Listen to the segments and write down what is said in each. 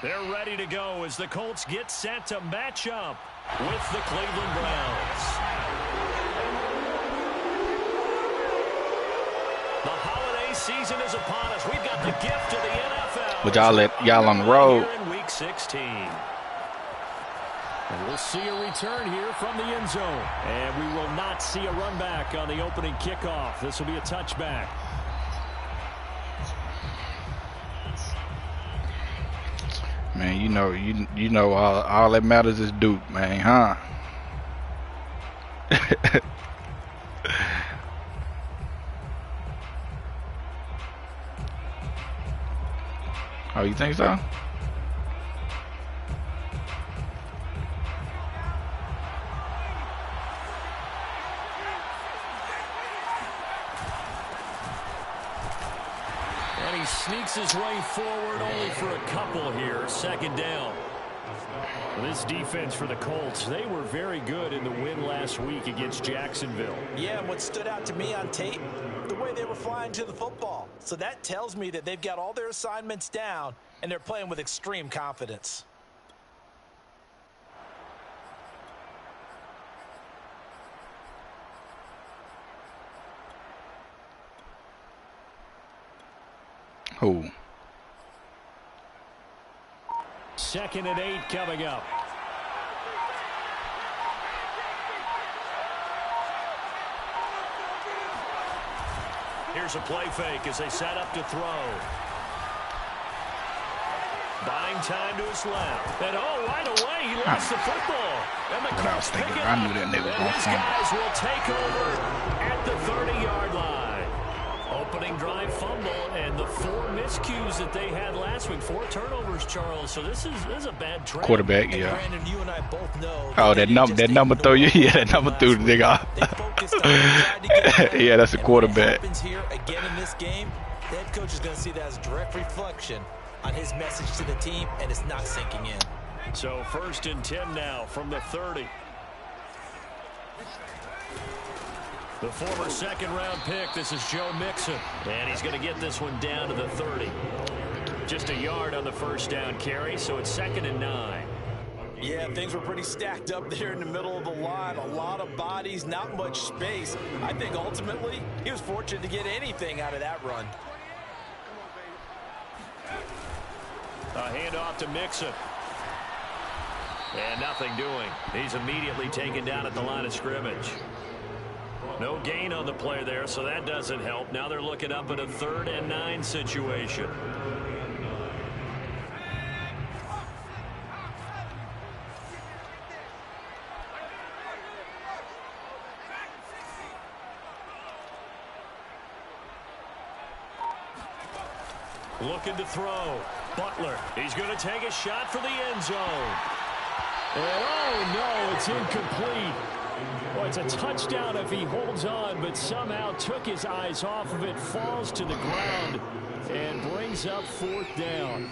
They're ready to go as the Colts get set to match up with the Cleveland Browns. The holiday season is upon us. We've got the gift of the NFL. But y'all let y'all on the road. In Week 16. And we'll see a return here from the end zone. And we will not see a run back on the opening kickoff. This will be a touchback. Man, you know all that matters is Duke, man, huh? Oh, you think so? Sneaks his way forward only for a couple here. Second down. This defense for the Colts, they were very good in the win last week against Jacksonville. Yeah, and what stood out to me on tape, the way they were flying to the football. So that tells me that they've got all their assignments down and they're playing with extreme confidence. Who? 2nd and 8 coming up. Here's a play fake as they set up to throw. Buying time to his left. And right away he lost the football. And the Colts pick it up. I knew that nigga was going these guys will take over at the 30-yard line. Opening drive fumble and the 4 miscues that they had last week. 4 turnovers, Charles. So this is a bad trend. Quarterback, yeah. Brandon, you and I both know that number threw you. Yeah, that number threw the nigga off. Yeah, that's a quarterback. Happens here again in this game. The head coach is going to see that as a direct reflection on his message to the team, and it's not sinking in. So 1st and 10 now from the 30. The former 2nd-round pick, this is Joe Mixon. And he's going to get this one down to the 30. Just a yard on the first down carry, so it's 2nd and 9. Yeah, things were pretty stacked up there in the middle of the line. A lot of bodies, not much space. I think ultimately he was fortunate to get anything out of that run. A handoff to Mixon. And nothing doing. He's immediately taken down at the line of scrimmage. No gain on the play there, so that doesn't help. Now they're looking up at a 3rd and 9 situation. Looking to throw. Butler. He's going to take a shot for the end zone. And no, it's incomplete. Well, it's a touchdown if he holds on, but somehow took his eyes off of it, falls to the ground, and brings up 4th down.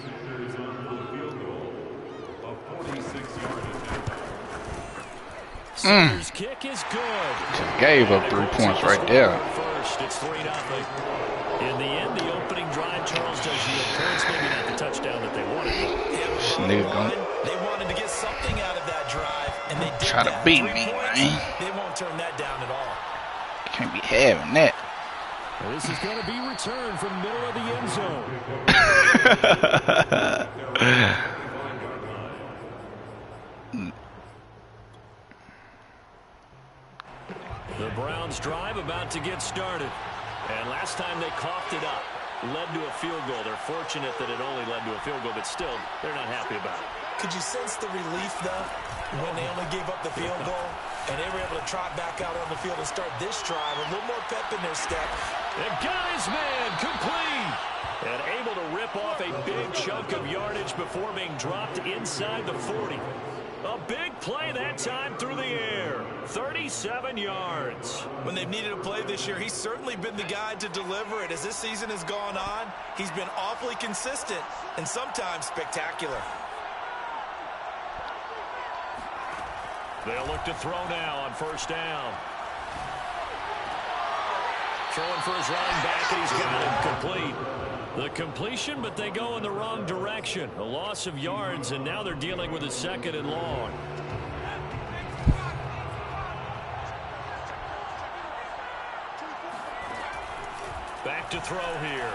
Center's kick is good. Gave up 3 points right there. First, it's 3-0. In the end, the opening drive, Charles, does yield points, maybe not the touchdown that they wanted. They wanted to get something out of that drive, and they did try to beat me, man. They won't turn that down at all. Can't be having that. Well, this is going to be returned from middle of the end zone. The Browns drive about to get started. And last time they coughed it up, led to a field goal. They're fortunate that it only led to a field goal, but still, they're not happy about it. Could you sense the relief, though, when they only gave up the field goal and they were able to trot back out on the field and start this drive? A little more pep in their step. And got his man complete. And able to rip off a big chunk of yardage before being dropped inside the 40. A big play that time through the air. 37 yards. When they've needed a play this year, he's certainly been the guy to deliver it. As this season has gone on, he's been awfully consistent and sometimes spectacular. They'll look to throw now on 1st down. Throwing for his running back, and he's got him complete. The completion, but they go in the wrong direction. A loss of yards, and now they're dealing with a 2nd and long. Back to throw here.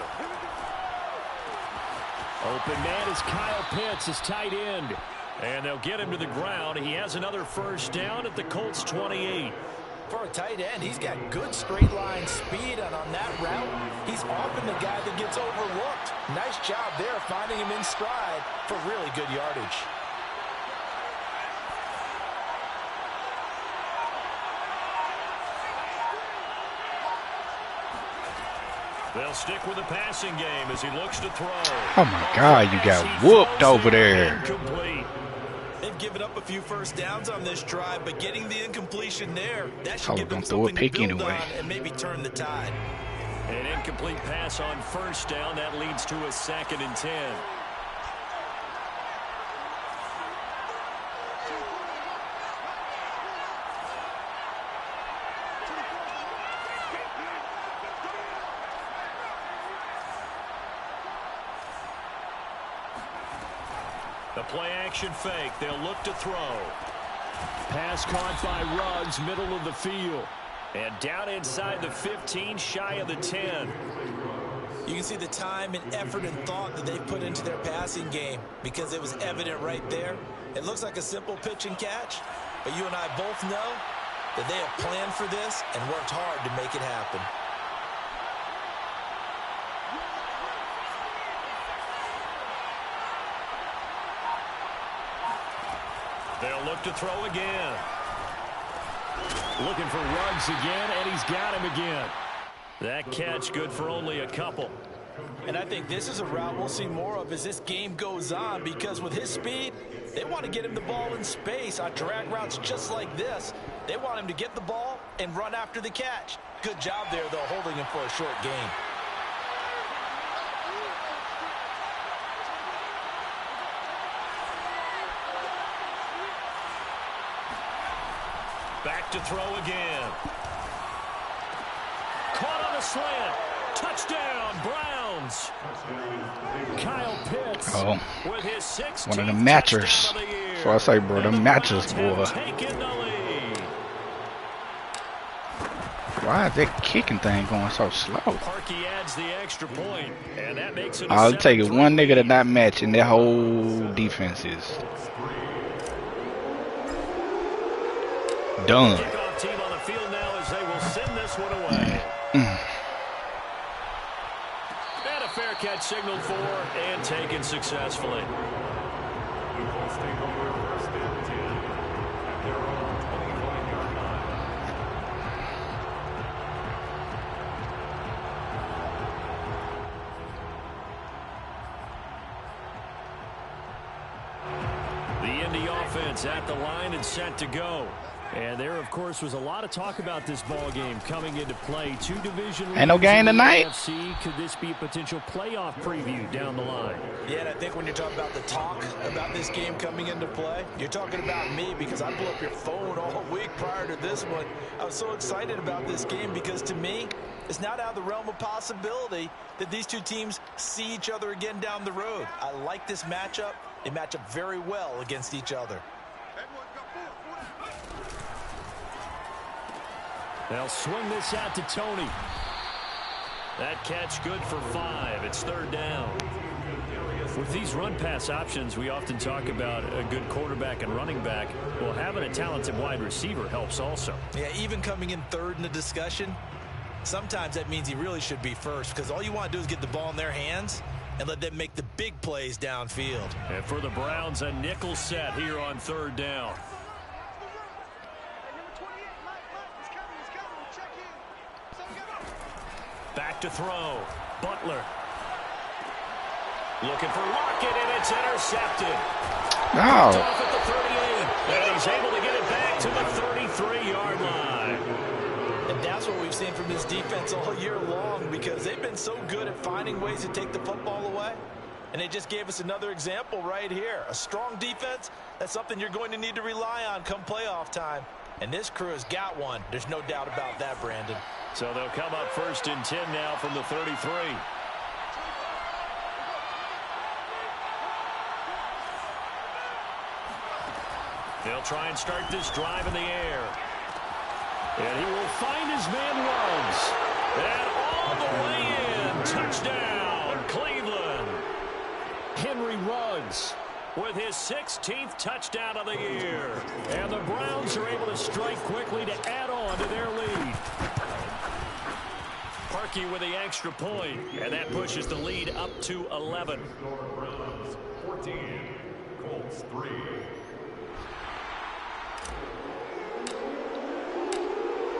Open man is Kyle Pitts, his tight end. And they'll get him to the ground. He has another first down at the Colts 28. For a tight end, he's got good straight line speed, and on that route, he's often the guy that gets overlooked. Nice job there finding him in stride for really good yardage. They'll stick with the passing game as he looks to throw. Oh my God, you got whooped over there. Incomplete. They've given up a few first downs on this drive, but getting the incompletion there, that should give them something to build on and maybe turn the tide. An incomplete pass on first down. That leads to a 2nd and 10. The play-action fake. They'll look to throw. Pass caught by Ruggs, middle of the field. And down inside the 15, shy of the 10. You can see the time and effort and thought that they've put into their passing game because it was evident right there. It looks like a simple pitch and catch, but you and I both know that they have planned for this and worked hard to make it happen. They'll look to throw again. Looking for Ruggs again, and he's got him again. That catch good for only a couple. And I think this is a route we'll see more of as this game goes on, because with his speed, they want to get him the ball in space on drag routes just like this. They want him to get the ball and run after the catch. Good job there, though, holding him for a short gain. Back to throw again. Caught on a slant. Touchdown, Browns. Kyle Pitts with his 16th one of the matchers. touchdown of the year. So I say, bro, the matchers, boy. Taken the lead. Why is that kicking thing going so slow? Parkey adds the extra point, and that makes it. I'll take it. One nigga to not match, and their whole defense is done. Kickoff team on the field now as they will send this one away. And a fair catch signaled for and taken successfully. The Indy offense at the line and set to go. And there, of course, was a lot of talk about this ball game coming into play. Two division leaders. Ain't no game tonight. NFC. Could this be a potential playoff preview down the line? Yeah, and I think when you're talking about the talk about this game coming into play, you're talking about me, because I blew up your phone all week prior to this one. I was so excited about this game because, to me, it's not out of the realm of possibility that these two teams see each other again down the road. I like this matchup. They match up very well against each other. They'll swing this out to Tony. That catch good for 5. It's third down. With these run-pass options, we often talk about a good quarterback and running back. Well, having a talented wide receiver helps also. Yeah, even coming in third in the discussion, sometimes that means he really should be first, because all you want to do is get the ball in their hands and let them make the big plays downfield. And for the Browns, a nickel set here on third down. Back to throw. Butler. Looking for Lockett, and it's intercepted. No. Off at the 38. And he's able to get it back to the 33-yard line. And that's what we've seen from this defense all year long, because they've been so good at finding ways to take the football away. And they just gave us another example right here. A strong defense, that's something you're going to need to rely on come playoff time. And this crew has got one. There's no doubt about that, Brandon. So they'll come up 1st and 10 now from the 33. They'll try and start this drive in the air. And he will find his man Ruggs. And all the way in. Touchdown, Cleveland. Henry Ruggs with his 16th touchdown of the year. And the Browns are able to strike quickly to add on to their lead. Parkey with the extra point, and that pushes the lead up to 11. Browns 14, Colts 3.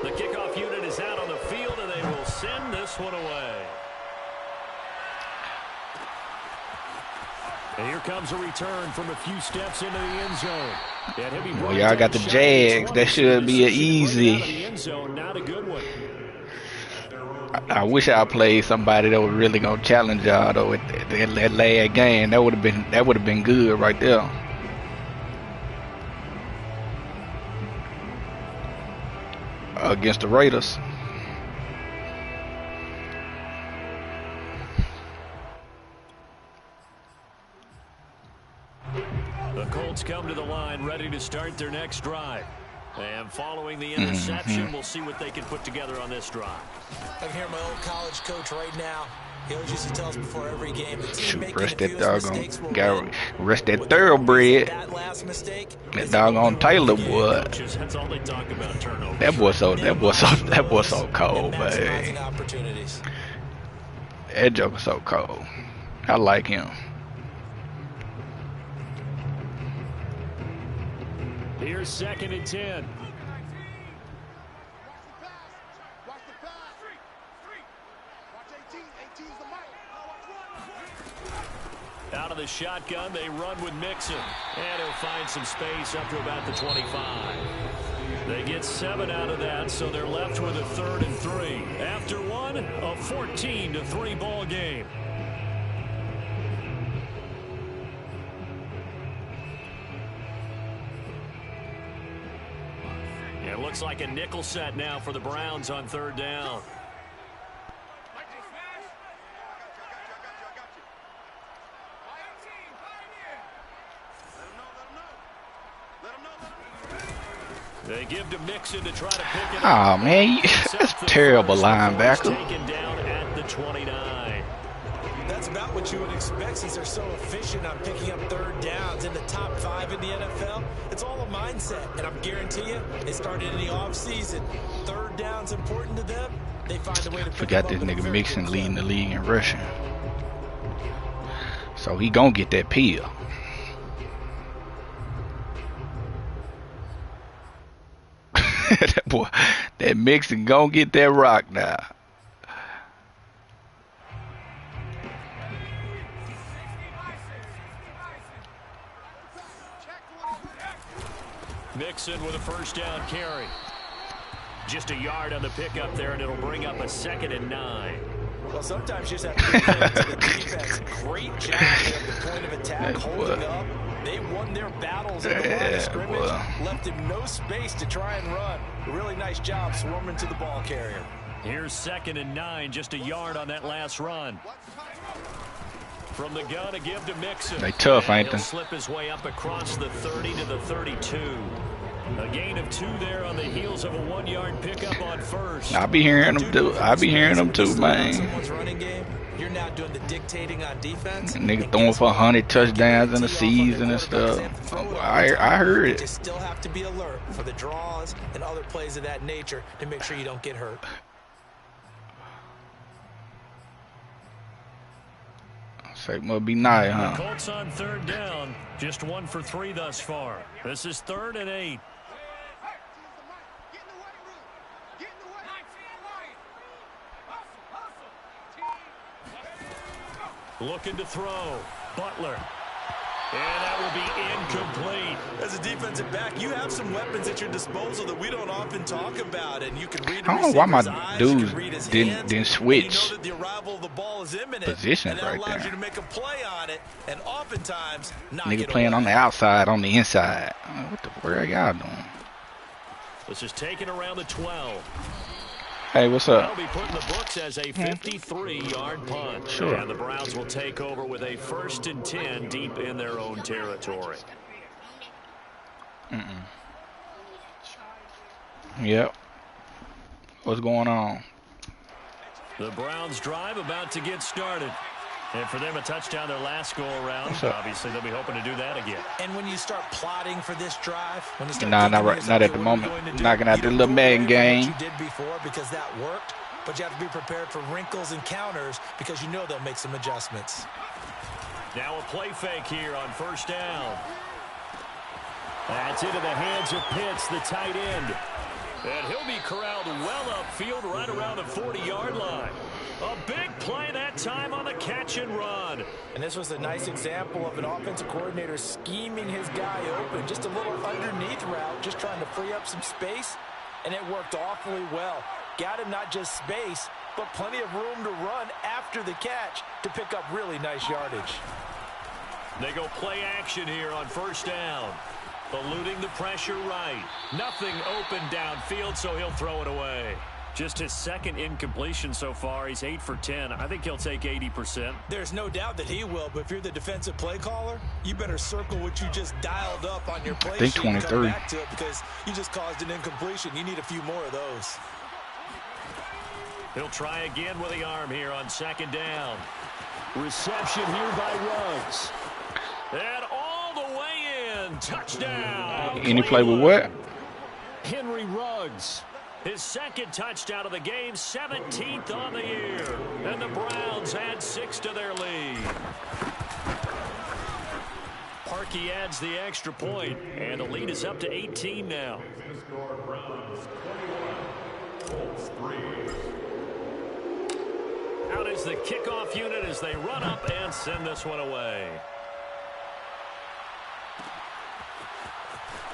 The kickoff unit is out on the field, and they will send this one away. And here comes a return from a few steps into the end zone. Well, y'all got the Jags. That should be an easy. Not a good one. I wish I played somebody that was really gonna challenge y'all though at that last game. That would have been good right there. Against the Raiders. The Colts come to the line ready to start their next drive. And following the interception, we'll see what they can put together on this drive. I can hear my old college coach right now. He always used to tell us before every game, the team making rest the that fewest doggone, mistakes will got win. rest that thoroughbred. That last mistake, That doggone Taylor boy. That's all they talk about, turnovers. That boy so cold, man. Opportunities. That joker so cold. I like him. Here's 2nd and 10. Out of the shotgun, they run with Mixon. And he'll find some space up to about the 25. They get 7 out of that, so they're left with a 3rd and 3. After one, a 14-3 ball game. It looks like a nickel set now for the Browns on 3rd down. They give to Mixon to try to pick it up. Oh man, that's a terrible linebacker. Taken down at the 29. That's about what you would expect since they're so efficient on picking up 3rd downs in the top 5 in the NFL. It's all a mindset, and I'm guarantee you, it started in the offseason. 3rd down's important to them. They find a way to pick Forgot this nigga Mixon leading the league in rushing, so he gonna get that peel. That boy, that Mixon gonna get that rock now. Mixon with a 1st down carry. Just a yard on the pickup there, and it'll bring up a 2nd and 9. Well, sometimes you just have to give credit to the defense. Great job at the point of attack, holding up. They won their battles in the line of scrimmage, left him no space to try and run. A really nice job swarming to the ball carrier. Here's 2nd and 9, just a yard on that last run. From the gun, a give to Mixon. They tough, ain't they? He'll slip his way up across the 30 to the 32. A gain of 2 there on the heels of a 1-yard pickup on 1st. I be hearing them too. I be hearing them too, man. You're now doing the dictating on defense. Nigga throwing for 100 touchdowns in the season and stuff. I heard it. You still have to be alert for the draws and other plays of that nature to make sure you don't get hurt. Say it must be nice, huh? The Colts on 3rd down, just 1 for 3 thus far. This is 3rd and 8. Looking to throw. Butler. And that will be incomplete. As a defensive back, you have some weapons at your disposal that we don't often talk about, and you can read. I don't know why my dudes didn't switch positions right there. You to make a play on it, and oftentimes nigga playing on the outside, on the inside. What the world y'all doing? This is taken around the 12. Hey, what's That'll up? be put in the books as a 53-yard punt. Sure. And the Browns will take over with a 1st and 10 deep in their own territory. Yep. What's going on? The Browns drive about to get started. And for them, a touchdown their last go-around. Obviously, they'll be hoping to do that again. And when you start plotting for this drive, when you start Not right, not at the moment. Knocking out the little man game. you did before because that worked, but you have to be prepared for wrinkles and counters because you know they'll make some adjustments. Now a play fake here on 1st down. That's into the hands of Pitts, the tight end. And he'll be corralled well upfield right around the 40-yard line. A big play that time on the catch and run. And this was a nice example of an offensive coordinator scheming his guy open. Just a little underneath route, just trying to free up some space. And it worked awfully well. Got him not just space, but plenty of room to run after the catch to pick up really nice yardage. They go play action here on 1st down. Eluding the pressure right. Nothing open downfield, so he'll throw it away. Just his 2nd incompletion so far. He's 8 for 10. I think he'll take 80%. There's no doubt that he will, but if you're the defensive play caller, you better circle what you just dialed up on your play sheet and come back to it because you just caused an incompletion. You need a few more of those. He'll try again with the arm here on 2nd down. Reception here by Ruggs. And all the way in. Touchdown. Any play with what? Henry Ruggs. His 2nd touchdown of the game, 17th on the year. And the Browns add 6 to their lead. Parkey adds the extra point, and the lead is up to 18 now. Browns 21, Colts 3. Out is the kickoff unit as they run up and send this one away.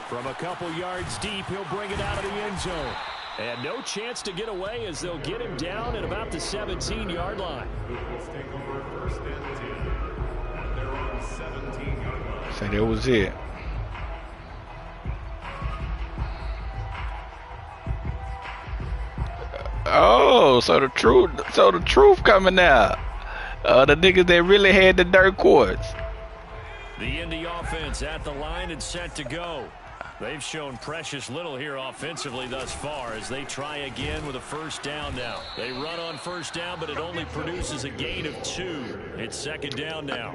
From a couple yards deep, he'll bring it out of the end zone. And no chance to get away as they'll get him down at about the 17-yard line. Let's take over 1st and 10. They're on 17-yard line. So that was it. Oh, so the truth coming out. The niggas that really had the dirt courts. The Indy offense at the line and set to go. They've shown precious little here offensively thus far as they try again with a 1st down now. They run on 1st down, but it only produces a gain of 2. It's 2nd down now.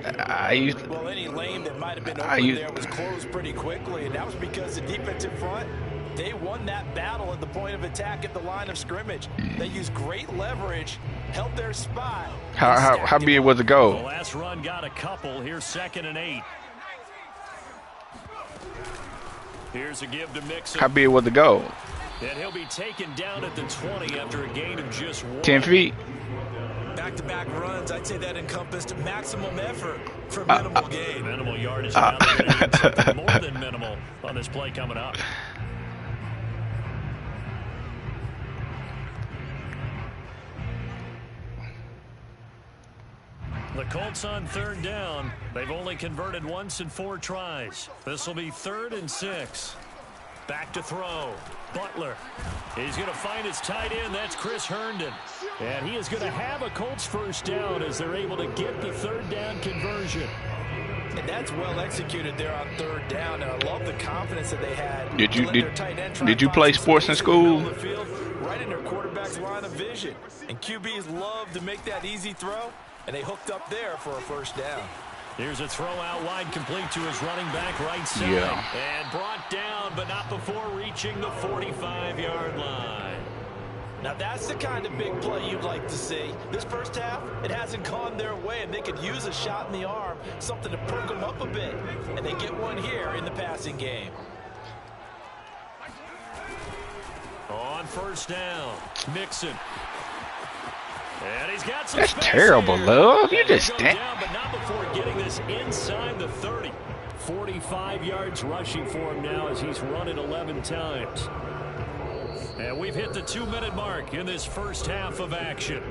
Well, any lane that might have been open there was closed pretty quickly, and that was because the defensive front, they won that battle at the point of attack at the line of scrimmage. They used great leverage, held their spot. How big was the goal? The last run got a couple. Here's 2nd and 8. Here's a give to Mixon. How big was the goal? And he'll be taken down at the 20 after a gain of just 1. 10 feet. Back-to-back runs, I'd say that encompassed maximum effort for minimal gain. Minimal yardage. Now they're going to get something more than minimal on this play coming up. The Colts on 3rd down. They've only converted once in 4 tries. This will be 3rd and 6. Back to throw. Butler. He's going to find his tight end. That's Chris Herndon. And he is going to have a Colts 1st down as they're able to get the 3rd down conversion. And that's well executed there on 3rd down. And I love the confidence that they had. Did you play sports in school? Right in their quarterback's line of vision. And QBs love to make that easy throw. And they hooked up there for a 1st down. Here's a throw out wide complete to his running back right side. And brought down, but not before reaching the 45-yard line. Now that's the kind of big play you'd like to see. This 1st half, it hasn't gone their way, and they could use a shot in the arm, something to perk them up a bit. And they get one here in the passing game. On 1st down, Mixon. And he's got some That's terrible, here. love. You just stand. Down, but not before getting this inside the 30. 45 yards rushing for him now as he's run it 11 times. And we've hit the 2-minute mark in this 1st half of action.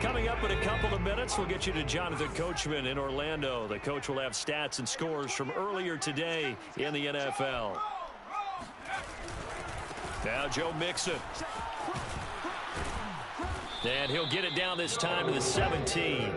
Coming up in a couple of minutes, we'll get you to Jonathan Coachman in Orlando. The coach will have stats and scores from earlier today in the NFL. Now Joe Mixon. And he'll get it down this time to the 17.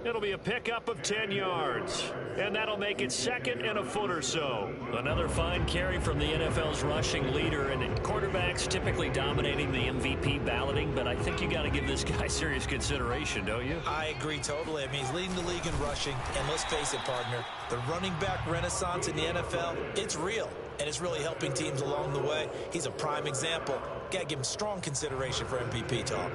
It'll be a pickup of 10 yards. And that'll make it 2nd and a foot or so. Another fine carry from the NFL's rushing leader. And quarterbacks typically dominating the MVP balloting. But I think you got to give this guy serious consideration, don't you? I agree totally. I mean, he's leading the league in rushing. And let's face it, partner, the running back renaissance in the NFL, it's real. And it's really helping teams along the way. He's a prime example. Got to give him strong consideration for MVP talk.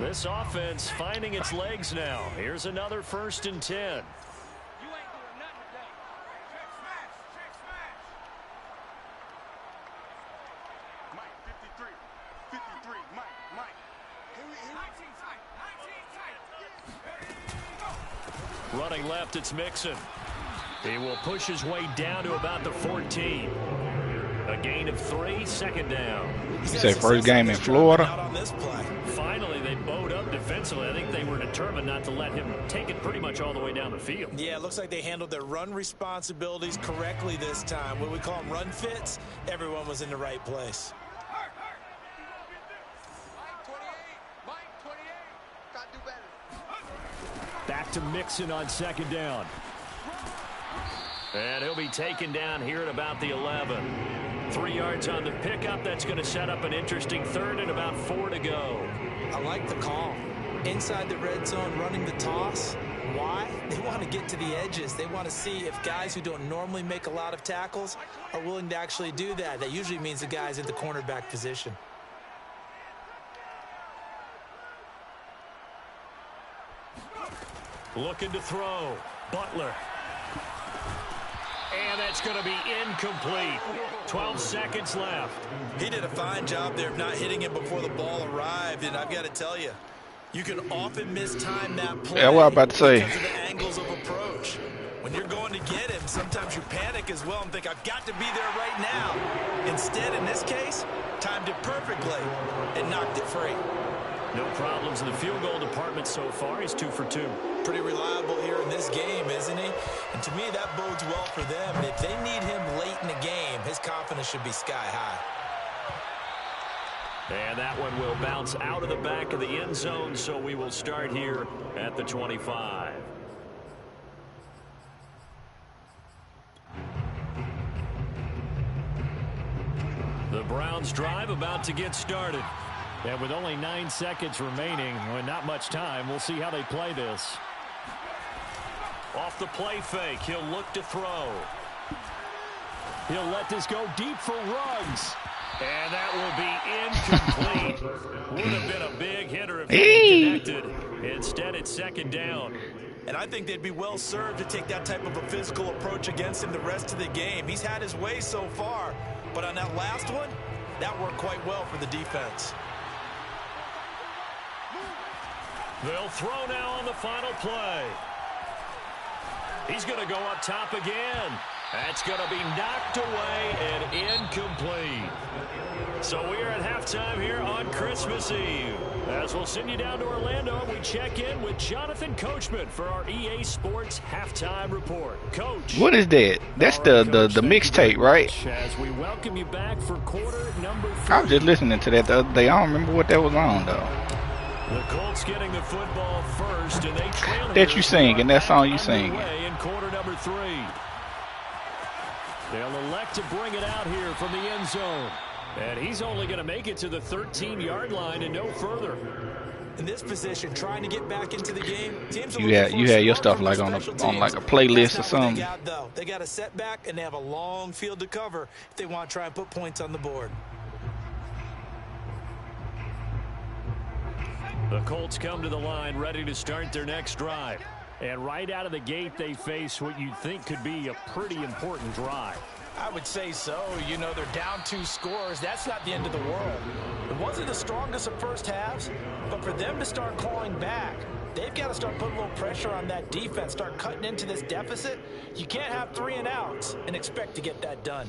This offense finding its legs now. Here's another 1st and 10. Running left, it's Mixon. He will push his way down to about the 14. A gain of 3, 2nd down. You say first game in Florida? Finally, they bowed up defensively. I think they were determined not to let him take it pretty much all the way down the field. Yeah, it looks like they handled their run responsibilities correctly this time. What we call them run fits, everyone was in the right place. Back to Mixon on 2nd down. And he'll be taken down here at about the 11. 3 yards on the pickup. That's going to set up an interesting 3rd and about 4 to go. I like the call. Inside the red zone, running the toss. Why? They want to get to the edges. They want to see if guys who don't normally make a lot of tackles are willing to actually do that. That usually means the guy's at the cornerback position. Looking to throw. Butler. And that's going to be incomplete. 12 seconds left. He did a fine job there of not hitting him before the ball arrived. And I've got to tell you, you can often mistime that play. Yeah, what I'm about to say. Because of the angles of approach. When you're going to get him, sometimes you panic as well and think, I've got to be there right now. Instead, in this case, timed it perfectly and knocked it free. No problems in the field goal department so far. He's 2 for 2. Pretty reliable here in this game, isn't he? And to me, that bodes well for them. And if they need him late in the game, his confidence should be sky high. And that one will bounce out of the back of the end zone, so we will start here at the 25. The Browns drive about to get started. And with only 9 seconds remaining, and not much time, we'll see how they play this. Off the play fake, he'll look to throw. He'll let this go deep for Ruggs. And that will be incomplete. Would have been a big hitter if he connected. Instead, it's 2nd down. And I think they'd be well served to take that type of a physical approach against him the rest of the game. He's had his way so far. But on that last one, that worked quite well for the defense. They'll throw now on the final play. He's going to go up top again. That's going to be knocked away and incomplete. So we're at halftime here on Christmas Eve. As we'll send you down to Orlando, we check in with Jonathan Coachman for our EA Sports Halftime Report. Coach. What is that? That's the mixtape, right? As we welcome you back for quarter number 4. I was just listening to that the other day. I don't remember what that was on, though. The Colts getting the football first, and they trail that you singing, that song you singing. In quarter number 3. They'll elect to bring it out here from the end zone. And he's only going to make it to the 13-yard line and no further. In this position, trying to get back into the game, teams you had your stuff like on like a playlist or something. They got a setback and they have a long field to cover if they want to try and put points on the board. The Colts come to the line ready to start their next drive. And right out of the gate, they face what you'd think could be a pretty important drive. I would say so. You know, they're down 2 scores. That's not the end of the world. It wasn't the strongest of first halves, but for them to start clawing back, they've got to start putting a little pressure on that defense, start cutting into this deficit. You can't have 3 and outs and expect to get that done.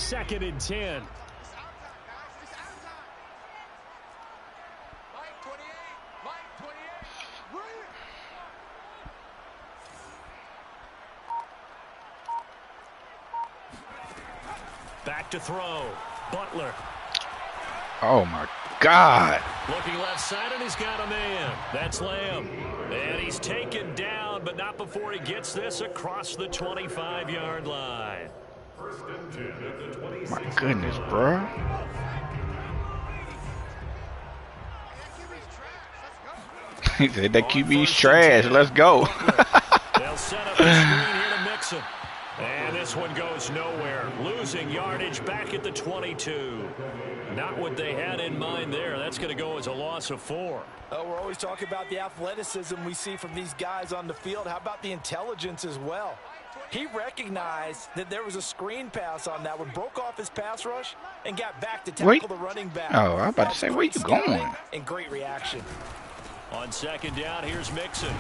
2nd and 10. Back to throw. Butler. Oh, my God. Looking left side, and he's got a man. That's Lamb. And he's taken down, but not before he gets this across the 25-yard line. First and 10 at the 26. My goodness, bro. He said that QB's trash. Let's go. They'll set up the screen here to mix him. And this one goes nowhere. Losing yardage back at the 22. Not what they had in mind there. That's going to go as a loss of 4. We're always talking about the athleticism we see from these guys on the field. How about the intelligence as well? He recognized that there was a screen pass on that one, broke off his pass rush, and got back to tackle the running back. Oh, I was about to say, where you going? And great reaction. On 2nd down, here's Mixon.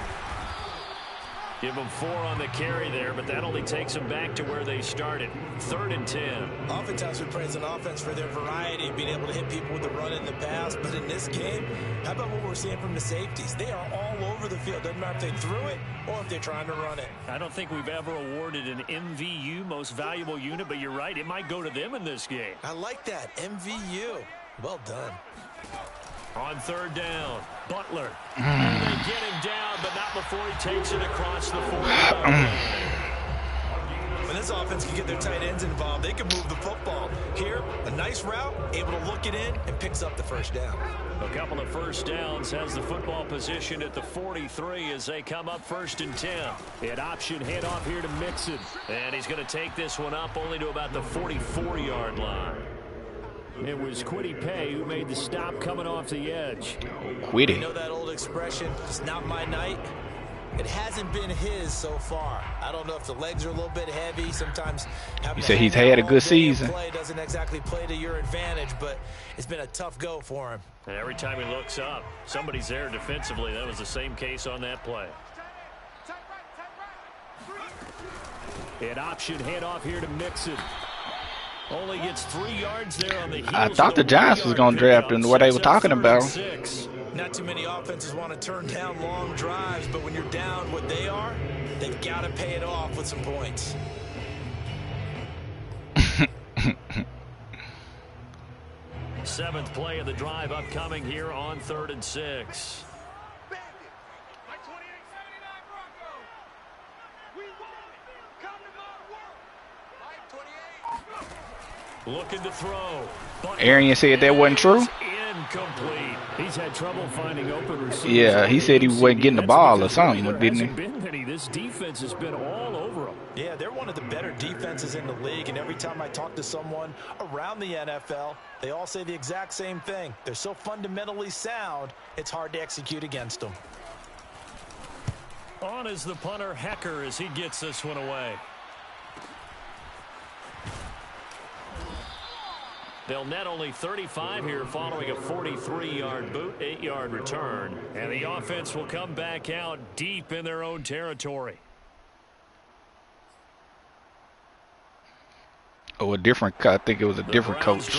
Give them 4 on the carry there, but that only takes them back to where they started. 3rd and 10. Oftentimes we praise an offense for their variety, being able to hit people with the run and the pass. But in this game, how about what we're seeing from the safeties? They are all over the field. Doesn't matter if they threw it or if they're trying to run it. I don't think we've ever awarded an MVU, most valuable unit, but you're right. It might go to them in this game. I like that. MVU. Well done. On 3rd down, Butler. They get him down, but not before he takes it across the 40-yard line. When this offense can get their tight ends involved, they can move the football. Here, a nice route, able to look it in, and picks up the first down. A couple of first downs, has the football position at the 43 as they come up 1st and 10. An option handoff here to Mixon. And he's going to take this one up only to about the 44-yard line. It was Kwity Paye who made the stop coming off the edge. Kwity. You know that old expression, it's not my night? It hasn't been his so far. I don't know if the legs are a little bit heavy. Sometimes you said he's had a good season. Play doesn't exactly play to your advantage, but it's been a tough go for him. And every time he looks up, somebody's there defensively. That was the same case on that play. An option handoff here to Mixon. Only gets 3 yards there on the heels. I thought the Giants was going to draft him, what they were talking about. Not too many offenses want to turn down long drives, but when you're down what they are, they've got to pay it off with some points. Seventh play of the drive upcoming here on 3rd and 6. Looking to throw. Arian said that wasn't true? Incomplete. He's had trouble finding open receivers. Yeah, he said he wasn't getting the ball or something, didn't he? This defense has been all over him. Yeah, they're one of the better defenses in the league, and every time I talk to someone around the NFL, they all say the exact same thing. They're so fundamentally sound, it's hard to execute against them. On is the punter, Hecker, as he gets this one away. They'll net only 35 here following a 43-yard boot, 8-yard return. And the offense will come back out deep in their own territory. Oh, I think it was a different coach.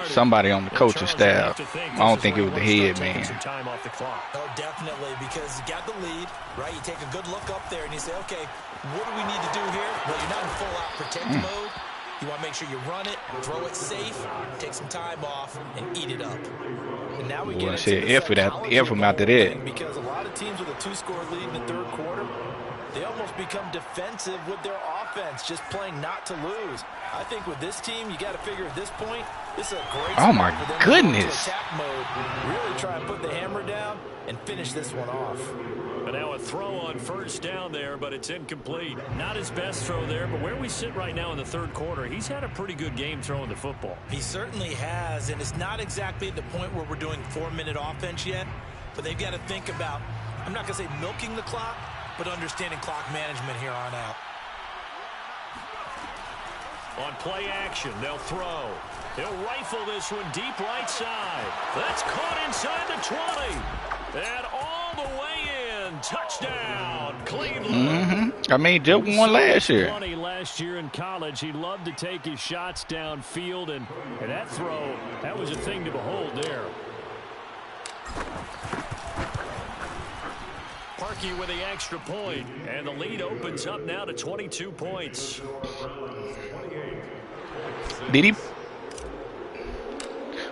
Somebody on the coaching staff. I don't think it was the head man. Oh, definitely, because you got the lead, right? You take a good look up there and you say, okay, what do we need to do here? Well, you're not in full-out protect mode. You want to make sure you run it, throw it safe, take some time off, and eat it up. And now we get into the F after that. Because a lot of teams with a 2-score lead in the 3rd quarter, they almost become defensive with their offense, just playing not to lose. I think with this team, you got to figure at this point, this is a great oh my for them goodness. to attack mode, really try and put the hammer down and finish this one off. But now a throw on 1st down there, but it's incomplete. Not his best throw there, but where we sit right now in the 3rd quarter, he's had a pretty good game throwing the football. He certainly has, and it's not exactly at the point where we're doing 4-minute offense yet, but they've got to think about, I'm not going to say milking the clock, but understanding clock management here on out. On play action, they'll throw. He'll rifle this one deep right side. That's caught inside the 20. And all the way in. Touchdown, Cleveland. I mean, just won last year. Last year in college, he loved to take his shots downfield, and that throw, that was a thing to behold there. Parkey with the extra point, and the lead opens up now to 22 points. Did he?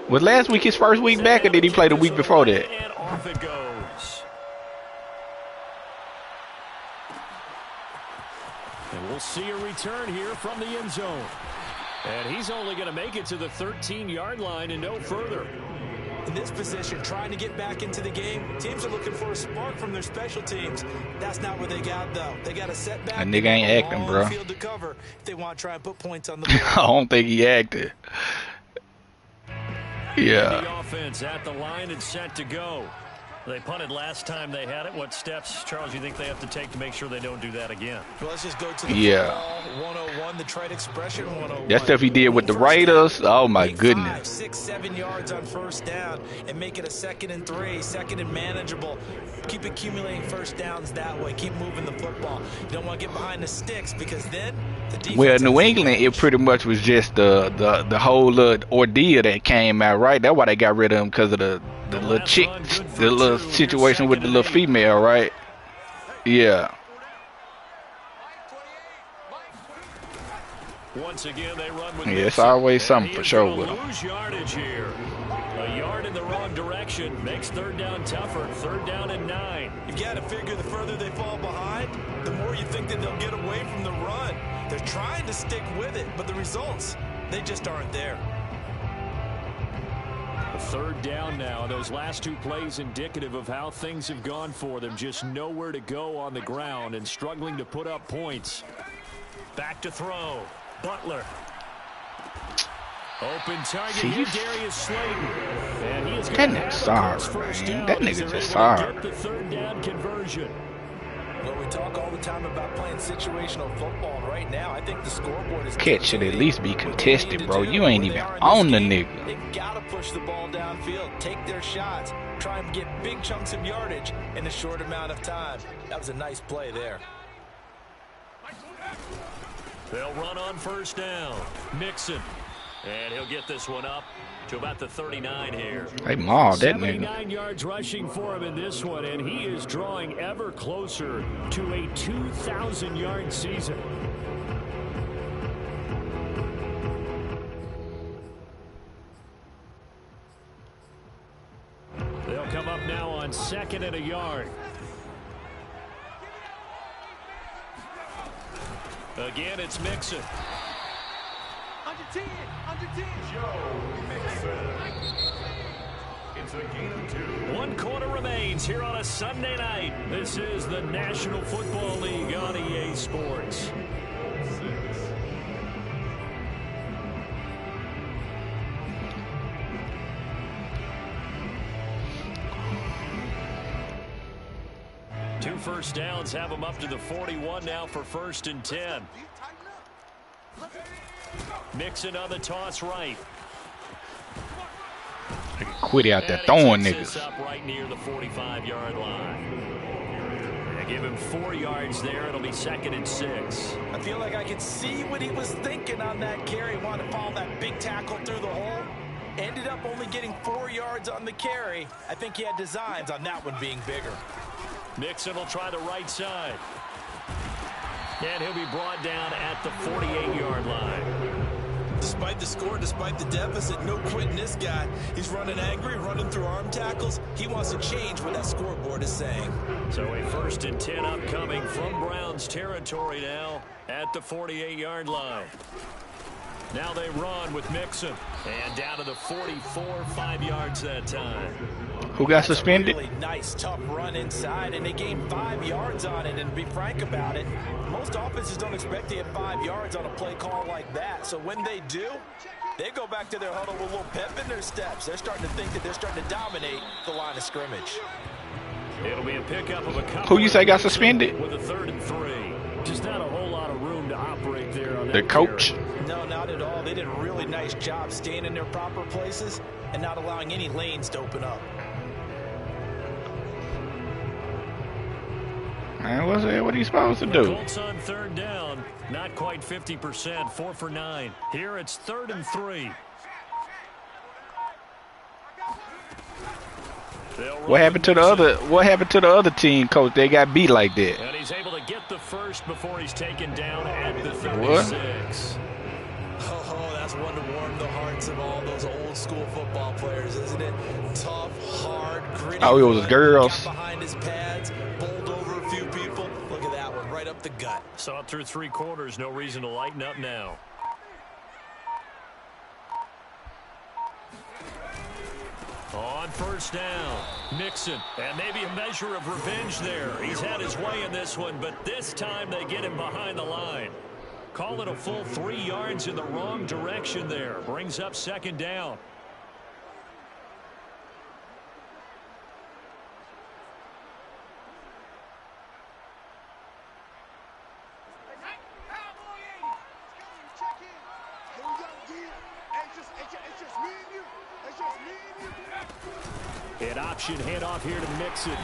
Was last week his first week back, or did he play the week before that? And off it goes. And we'll see a return here from the end zone. And he's only going to make it to the 13-yard line and no further. In this position, trying to get back into the game, teams are looking for a spark from their special teams. That's not what they got, though. They got a setback. That nigga ain't acting, bro. Field to cover if they want to try and put points on the board. I don't think he acted. Yeah. The offense at the line and set to go. They punted last time they had it. What steps, Charles, you think they have to take to make sure they don't do that again? Well, let's just go to the 101, the trade expression 101. That stuff he did with the Raiders, oh my goodness. 5, 6, 7 yards on first down and make it a 2nd and 3, 2nd and manageable. Keep accumulating first downs that way. Keep moving the football. You don't want to get behind the sticks because then the defense. Well, New England, it pretty much was just the whole ordeal that came out, right? That's why they got rid of him, because of the little chick, the little situation with the little female, right? Yeah. Once again, they run with it's always something for sure with them. Lose yardage here. A yard in the wrong direction makes third down tougher. 3rd down and 9. You've got to figure the further they fall behind, the more you think that they'll get away from the run. They're trying to stick with it, but the results, they just aren't there. 3rd down now. Those last 2 plays indicative of how things have gone for them. Just nowhere to go on the ground and struggling to put up points. Back to throw. Butler. Open target here, Darius Slayton. And he is going to have sorry, man. That nigga just sorry. Get the 3rd down conversion. Well, we talk all the time about playing situational football. Right now, I think the scoreboard is... Catch should at least be contested, bro. You ain't even on the nigga. They've got to push the ball downfield, take their shots, try and get big chunks of yardage in a short amount of time. That was a nice play there. They'll run on first down. Mixon. And he'll get this one up to about the 39 here. They mauled that nigga. 79 yards rushing for him in this one, and he is drawing ever closer to a 2,000-yard season. They'll come up now on 2nd and a yard. Again, it's Mixon. Under 10. Joe Mixon. It's a gain of 2. 1 quarter remains here on a Sunday night. This is the National Football League on EA Sports. 6. Two first downs have them up to the 41 now for 1st and 10. Mixon on the toss right. Quit out there throwing niggas. Up right near the 45-yard line. They give him 4 yards there. It'll be 2nd and 6. I feel like I could see what he was thinking on that carry. Wanted to follow that big tackle through the hole. Ended up only getting 4 yards on the carry. I think he had designs on that one being bigger. Mixon will try the right side. And he'll be brought down at the 48-yard line. Despite the score, despite the deficit, no quitting this guy. He's running angry, running through arm tackles. He wants to change what that scoreboard is saying. So a 1st and 10 upcoming from Browns territory now at the 48-yard line. Now they run with Mixon. And down to the 44, 5 yards that time. Who got suspended? Really nice, tough run inside, and they gained 5 yards on it. And to be frank about it, most offenses don't expect to get 5 yards on a play call like that. So when they do, they go back to their huddle with a little pep in their steps. They're starting to think that they're starting to dominate the line of scrimmage. It'll be a pickup of a couple. Who you say got suspended? With a 3rd and 3. Just not a whole lot of room to operate there on that the coach? carry. No, not at all. They did a really nice job staying in their proper places and not allowing any lanes to open up. Man, what are you supposed to The do? Colts on 3rd down. Not quite 50%. 4 for 9. Here it's 3rd and 3. What happened to the other team coach? They got beat like that. And he's able to get the first before he's taken down at the 36. What? Oh, that's one to warm the hearts of all those old school football players, isn't it? Tough, hard, gritty. Oh, it was girls. Got behind his pads, bowled over a few people. Look at that one, right up the gut. Saw it through 3 quarters. No reason to lighten up now. On 1st down, Mixon, and maybe a measure of revenge there. He's had his way in this one, but this time they get him behind the line. Call it a full 3 yards in the wrong direction there. Brings up 2nd down. An option handoff here to Mixon.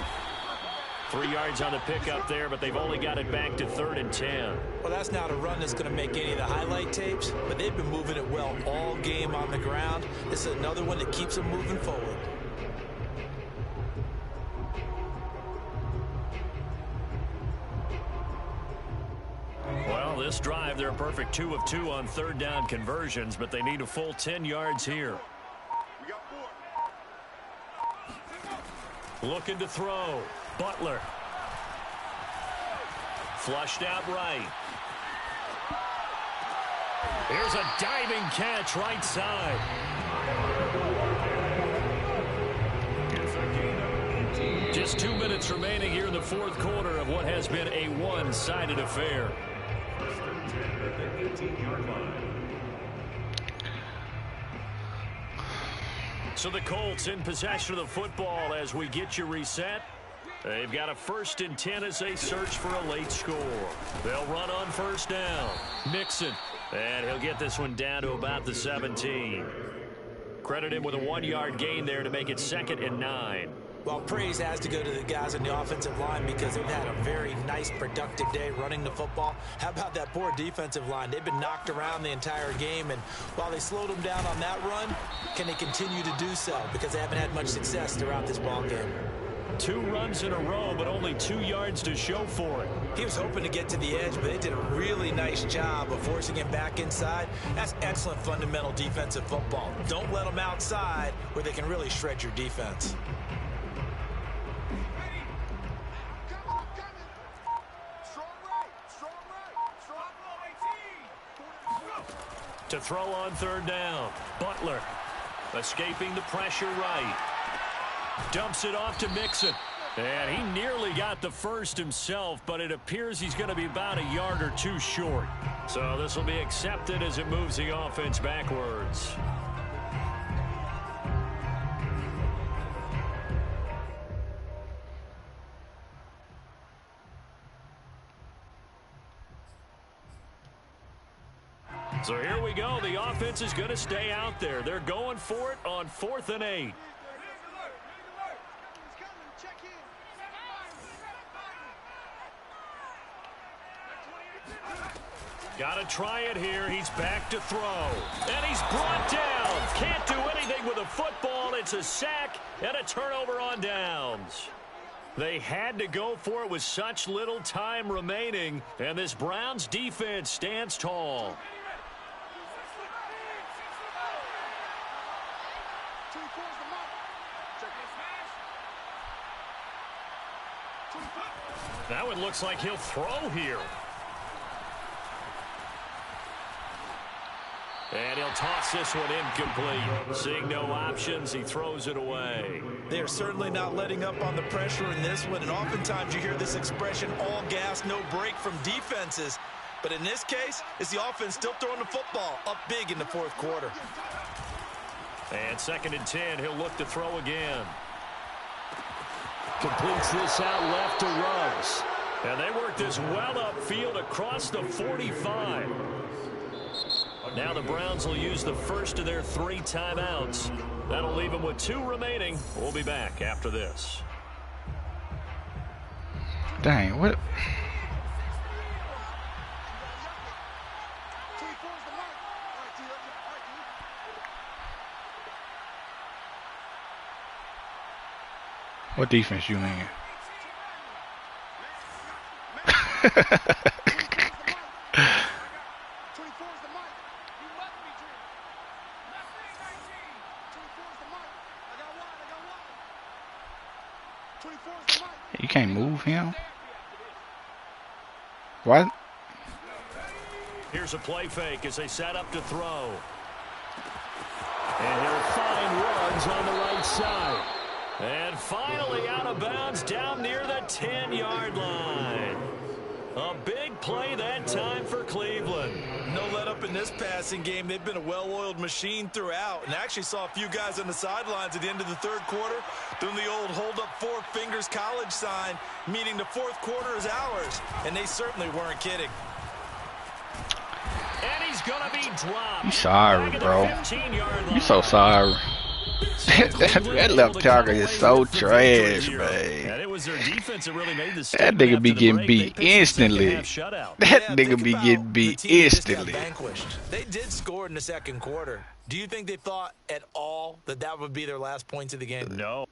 3 yards on the pickup there, but they've only got it back to 3rd and 10. Well, that's not a run that's going to make any of the highlight tapes, but they've been moving it well all game on the ground. This is another one that keeps them moving forward. Well, this drive, they're a perfect 2 of 2 on 3rd down conversions, but they need a full 10 yards here. Looking to throw. Butler. Flushed out right. Here's a diving catch right side. Just 2 minutes remaining here in the 4th quarter of what has been a one-sided affair. So the Colts in possession of the football as we get you reset. They've got a 1st and 10 as they search for a late score. They'll run on 1st down. Mixon. And he'll get this one down to about the 17. Credit him with a 1-yard gain there to make it 2nd and 9. Well, praise has to go to the guys on the offensive line because they've had a very nice, productive day running the football. How about that poor defensive line? They've been knocked around the entire game, and while they slowed them down on that run, can they continue to do so? Because they haven't had much success throughout this ball game. 2 runs in a row, but only 2 yards to show for it. He was hoping to get to the edge, but they did a really nice job of forcing him back inside. That's excellent fundamental defensive football. Don't let them outside where they can really shred your defense. To throw on 3rd down. Butler escaping the pressure right. Dumps it off to Mixon. And he nearly got the first himself, but it appears he's going to be about a yard or 2 short. So this will be accepted as it moves the offense backwards. So here we go. The offense is going to stay out there. They're going for it on 4th and 8. Got to try it here. He's back to throw. And he's brought down. Can't do anything with a football. It's a sack and a turnover on downs. They had to go for it with such little time remaining. And this Browns defense stands tall. Now it looks like he'll throw here. And he'll toss this one incomplete. Seeing no options, he throws it away. They are certainly not letting up on the pressure in this one, and oftentimes you hear this expression, all gas, no break from defenses. But in this case, it's the offense still throwing the football up big in the 4th quarter. And 2nd and 10, he'll look to throw again. Completes this out left to Ruggs. And they work this well upfield across the 45. Now the Browns will use the first of their 3 timeouts. That'll leave them with 2 remaining. We'll be back after this. Dang, what? What defense you in? You can't move him. What? Here's a play fake as they set up to throw. And he'll find Ruggs on the right side. And finally out of bounds down near the 10-yard line. A big play that time for Cleveland. No let up in this passing game. They've been a well-oiled machine throughout. And actually saw a few guys on the sidelines at the end of the third quarter doing the old hold up four fingers college sign, meaning the fourth quarter is ours. And they certainly weren't kidding. And he's going to be dropped. You sorry, bro. You so sorry. That left tackle is so trash, man. And it was their defense that really made the That nigga be getting beat instantly. That nigga be getting beat instantly. They did score in the second quarter. Do you think they thought at all that that would be their last points of the game? No.